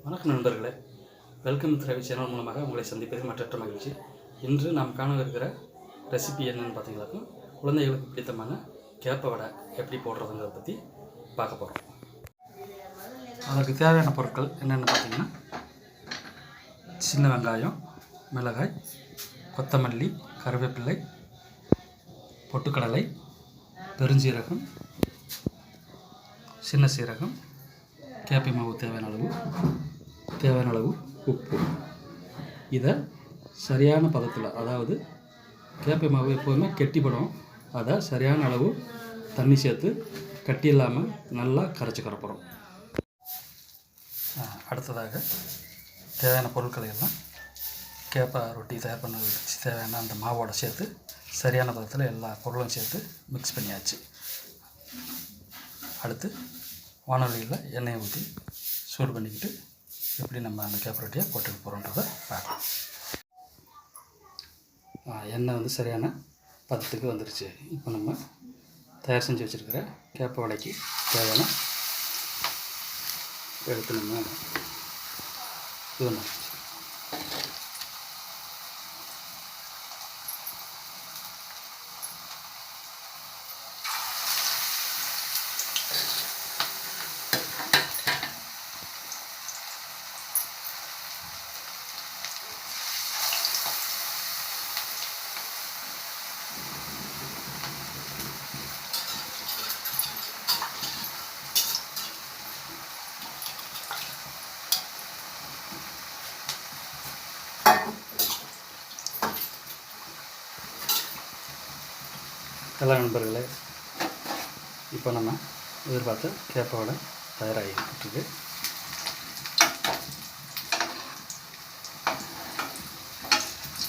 வணக்கம் நண்பர்களே, welcome Ravi channel மூலமாக உங்களை சந்திப்பதில் மற்றற்ற மகிழ்ச்சி. இன்று நாம் காண இருக்கிற ரெசிபி என்னென்னு பார்த்தீங்கன்னாக்கும், குழந்தைகளுக்கு பிடித்தமான கேப்ப வடை எப்படி போடுறதுங்கிறத பற்றி பார்க்க போகிறோம். அதற்கு தேவையான பொருட்கள் என்னென்னு பார்த்தீங்கன்னா, சின்ன வெங்காயம், மிளகாய், கொத்தமல்லி, கருவேப்பிள்ளை, பொட்டுக்கடலை, பெருஞ்சீரகம், சின்ன சீரகம், கேப்பை மாவு தேவையான அளவு உப்பு. இதை சரியான பதத்தில், அதாவது கேப்பை மாவு எப்போதுமே கெட்டிப்படும், அதை சரியான அளவு தண்ணி சேர்த்து கட்டி இல்லாமல் நல்லா கரைச்சிக்கிற போகிறோம். அடுத்ததாக தேவையான பொருட்களை எல்லாம் கேப்பை ரொட்டி தயார் பண்ண தேவையான அந்த மாவோட சேர்த்து சரியான பதத்தில் எல்லா பொருளும் சேர்த்து மிக்ஸ் பண்ணியாச்சு. அடுத்து வானொலியில் எண்ணெயை ஊற்றி சூடு பண்ணிக்கிட்டு எப்படி நம்ம அந்த கேப்பை ரொட்டியை போட்டுக்க போகிறோன்றதை பார்க்கலாம். எண்ணெய் சரியான பதத்துக்கு வந்துருச்சு. இப்போ நம்ம தயார் செஞ்சு வச்சுருக்கிற கேப்பை வடைக்கு தேவையான எடுத்து நம்ம இது பண்ண எல்லா நண்பர்களே, இப்போ நம்ம எதிர்பார்த்த கேப்பை வடை தயாராகிட்டு.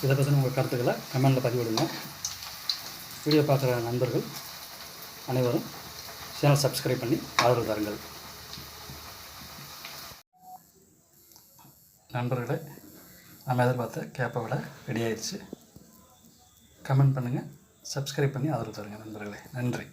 இதை பற்றி உங்கள் கருத்துக்களை கமெண்டில் பதிவிடுங்க. வீடியோ பார்க்குற நண்பர்கள் அனைவரும் சேனல் சப்ஸ்கிரைப் பண்ணி ஆதரவு தாருங்கள். நண்பர்களே, நம்ம எதிர்பார்த்த கேப்பை வடை ரெடி ஆயிடுச்சு. கமெண்ட் பண்ணுங்கள், சப்ஸ்கிரைப் பண்ணி ஆதரவு தருங்க நண்பர்களே. நன்றி.